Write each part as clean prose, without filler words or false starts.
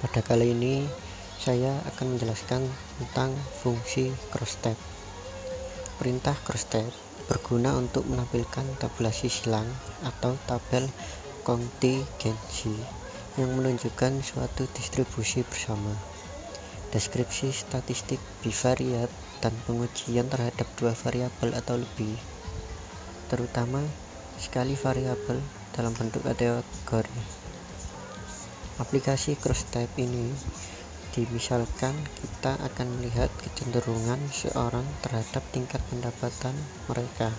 Pada kali ini saya akan menjelaskan tentang fungsi crossstep. Perintah crossstep berguna untuk menampilkan tabulasi silang atau tabel kontingensi yang menunjukkan suatu distribusi bersama, deskripsi statistik bivariat, dan pengujian terhadap dua variabel atau lebih, terutama sekali variabel dalam bentuk kategori. Aplikasi crossstep ini dimisalkan kita akan melihat kecenderungan seorang terhadap tingkat pendapatan mereka.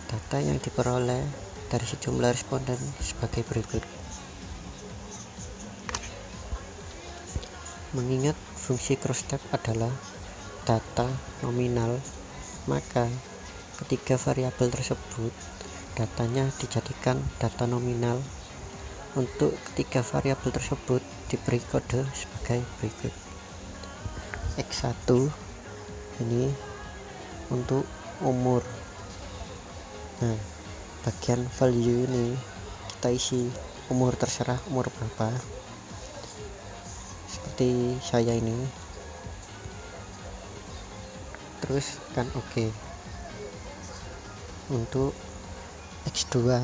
Data yang diperoleh dari sejumlah responden sebagai berikut. Mengingat fungsi crossstep adalah data nominal, maka ketiga variabel tersebut datanya dijadikan data nominal. Untuk ketiga variabel tersebut diberi kode sebagai berikut. X1 ini untuk umur. Nah, bagian value ini kita isi umur, terserah umur berapa. Seperti saya ini. Terus kan oke. Untuk X2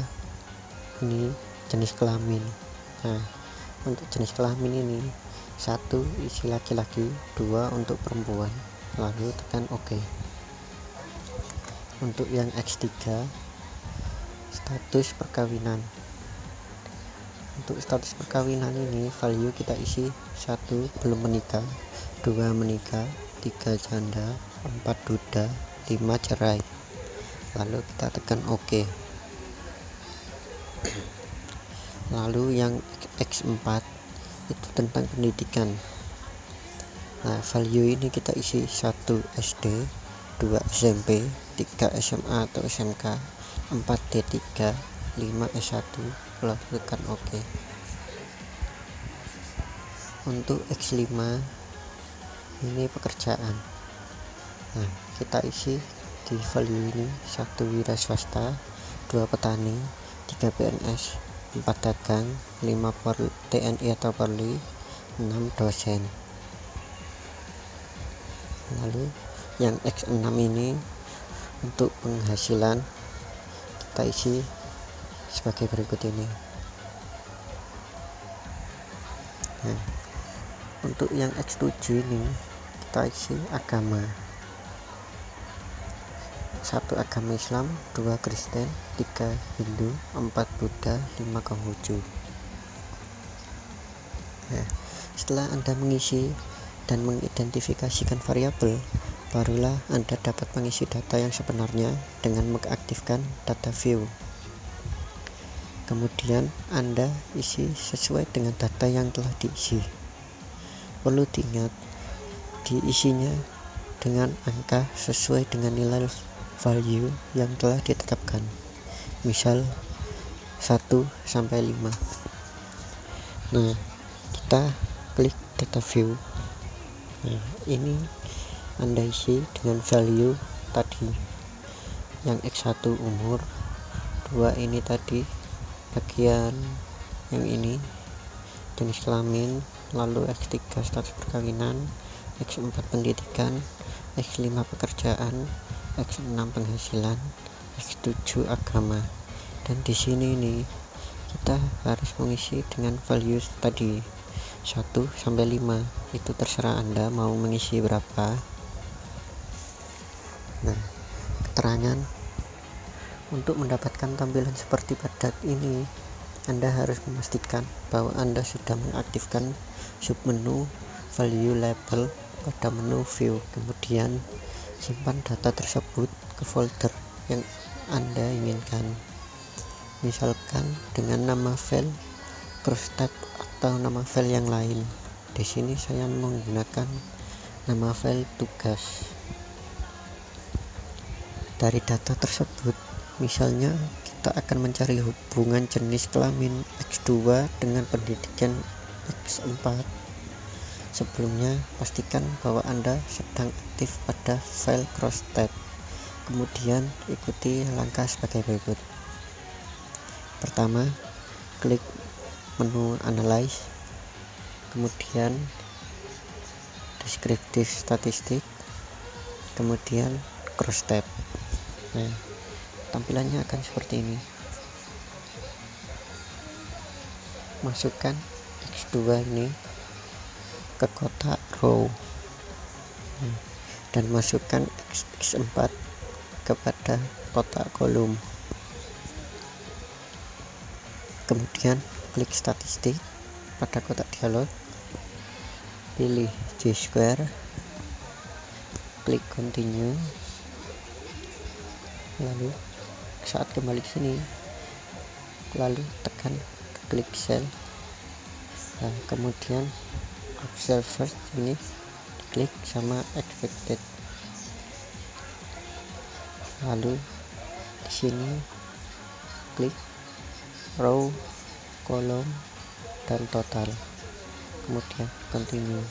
ini jenis kelamin. Nah, untuk jenis kelamin ini 1 isi laki-laki, 2 untuk perempuan, lalu tekan OK. Untuk yang X3 status perkawinan. Untuk status perkawinan ini value kita isi 1 belum menikah, 2 menikah, 3 janda, 4 duda, 5 cerai, lalu kita tekan OK. Lalu yang X4 itu tentang pendidikan. Nah, value ini kita isi 1 SD, 2 SMP, 3 SMA atau SMK, 4 D3, 5 S1, lalu tekan OK. Untuk X5 ini pekerjaan. Nah, kita isi di value ini 1 wira swasta, 2 petani, 3 PNS, 4 dagang, 5 TNI atau Polri, 6 dosen. Lalu yang X6 ini untuk penghasilan kita isi sebagai berikut ini. Nah, untuk yang X7 ini kita isi agama. 1 agama Islam, 2 Kristen, 3 Hindu, 4 Buddha, 5 Konghucu. Nah, setelah Anda mengisi dan mengidentifikasikan variabel, barulah Anda dapat mengisi data yang sebenarnya dengan mengaktifkan data view. Kemudian Anda isi sesuai dengan data yang telah diisi. Perlu diingat, diisinya dengan angka sesuai dengan nilai value yang telah ditetapkan, misal 1 sampai 5. Nah, kita klik data view. Nah, ini Anda isi dengan value tadi. Yang X1 umur, 2 ini tadi bagian yang ini jenis kelamin, lalu X3 status perkawinan, X4 pendidikan, X5 pekerjaan, X6 penghasilan, X7 agama. Dan di sini nih kita harus mengisi dengan values tadi 1 sampai 5. Itu terserah Anda mau mengisi berapa. Nah, keterangan untuk mendapatkan tampilan seperti pada ini, Anda harus memastikan bahwa Anda sudah mengaktifkan submenu value label pada menu view. Kemudian simpan data tersebut ke folder yang Anda inginkan, misalkan dengan nama file crossstep atau nama file yang lain. Di sini saya menggunakan nama file tugas. Dari data tersebut, misalnya kita akan mencari hubungan jenis kelamin X2 dengan pendidikan X4. Sebelumnya, pastikan bahwa Anda sedang aktif pada file crossstep. Kemudian, ikuti langkah sebagai berikut. Pertama, klik menu Analyze. kemudian deskriptif statistik, kemudian cross tab. Nah, tampilannya akan seperti ini. Masukkan X2 ini ke kotak row dan masukkan X4 kepada kotak kolom. Kemudian klik statistik pada kotak dialog, pilih J-square, klik continue, lalu saat kembali ke sini lalu tekan klik cell. Nah, kemudian observer ini diklik sama expected, lalu di sini klik row, kolom, dan total, kemudian continue.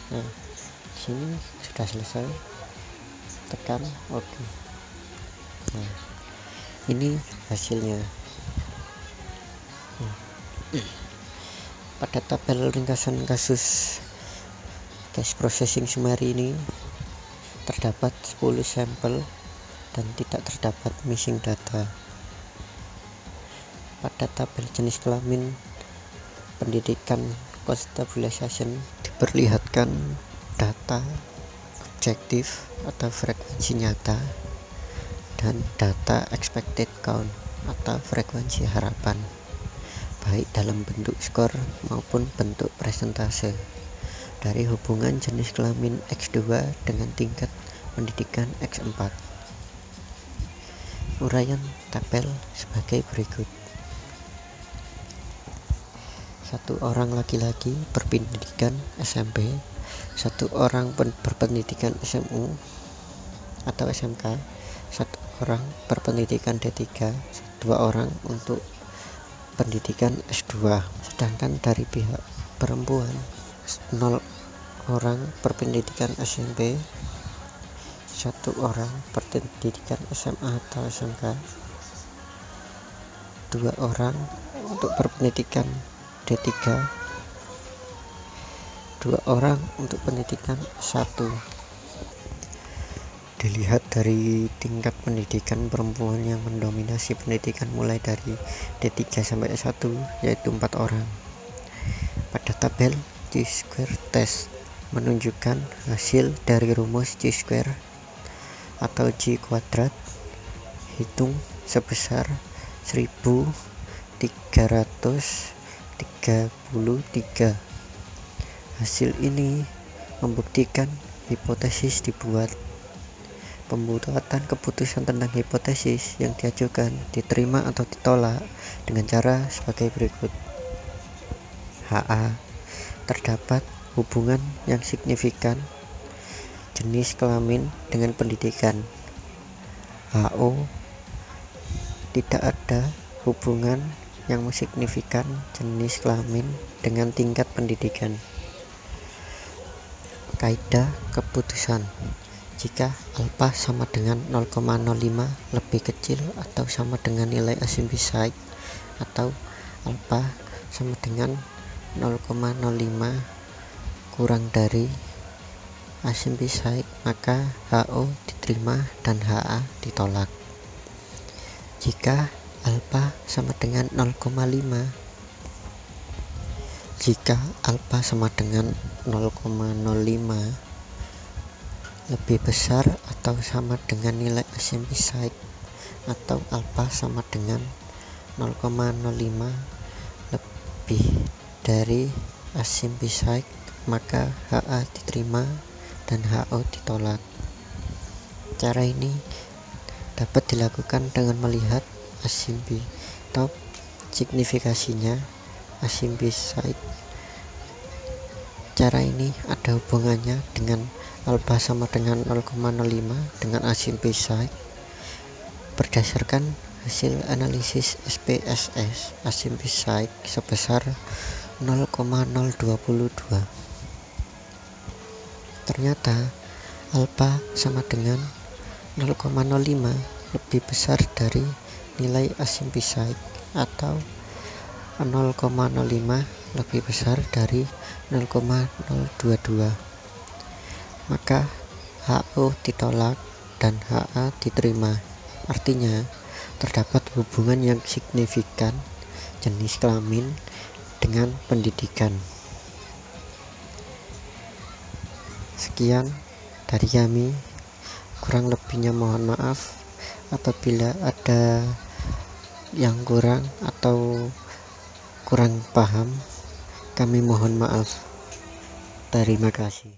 Nah, di sini sudah selesai, tekan OK. Nah, ini hasilnya. Pada tabel ringkasan kasus cache processing summary ini terdapat 10 sampel dan tidak terdapat missing data. Pada tabel jenis kelamin pendidikan constabulation diperlihatkan data objektif atau frekuensi nyata dan data expected count atau frekuensi harapan, baik dalam bentuk skor maupun bentuk persentase dari hubungan jenis kelamin X2 dengan tingkat pendidikan X4. Uraian tabel sebagai berikut. 1 orang laki-laki berpendidikan SMP, 1 orang berpendidikan SMU atau SMK, 1 orang berpendidikan D3, 2 orang untuk pendidikan S2. Sedangkan dari pihak perempuan 0 orang berpendidikan SMP, 1 orang berpendidikan SMA atau SMK, 2 orang untuk berpendidikan D3, 2 orang untuk pendidikan S1. Dilihat dari tingkat pendidikan perempuan yang mendominasi pendidikan mulai dari D3 sampai S1, yaitu 4 orang. Pada tabel J-square test menunjukkan hasil dari rumus J-square atau J kuadrat hitung sebesar 1333. Hasil ini membuktikan hipotesis dibuat. Pembuatan keputusan tentang hipotesis yang diajukan diterima atau ditolak dengan cara sebagai berikut. HA. Terdapat hubungan yang signifikan jenis kelamin dengan pendidikan. HO. Tidak ada hubungan yang signifikan jenis kelamin dengan tingkat pendidikan. Kaidah keputusan. Jika alfa sama dengan 0,05 lebih kecil atau sama dengan nilai asymptotic atau alfa sama dengan 0,05 kurang dari asymptotic, maka HO diterima dan HA ditolak. Jika alfa sama dengan 0,5, jika alfa sama dengan 0,05 lebih besar atau sama dengan nilai asymptotic atau alfa sama dengan 0,05 lebih dari asymptotic, maka HA diterima dan HO ditolak. Cara ini dapat dilakukan dengan melihat asymptotic signifikasinya asymptotic. Cara ini ada hubungannya dengan alfa sama dengan 0,05 dengan asymptotic. Berdasarkan hasil analisis SPSS, asymptotic sebesar 0,022. Ternyata alfa sama dengan 0,05 lebih besar dari nilai asymptotic atau 0,05 lebih besar dari 0,022, maka HO ditolak dan HA diterima. Artinya, terdapat hubungan yang signifikan jenis kelamin dengan pendidikan. Sekian dari kami, kurang lebihnya mohon maaf apabila ada yang kurang atau kurang paham. Kami mohon maaf. Terima kasih.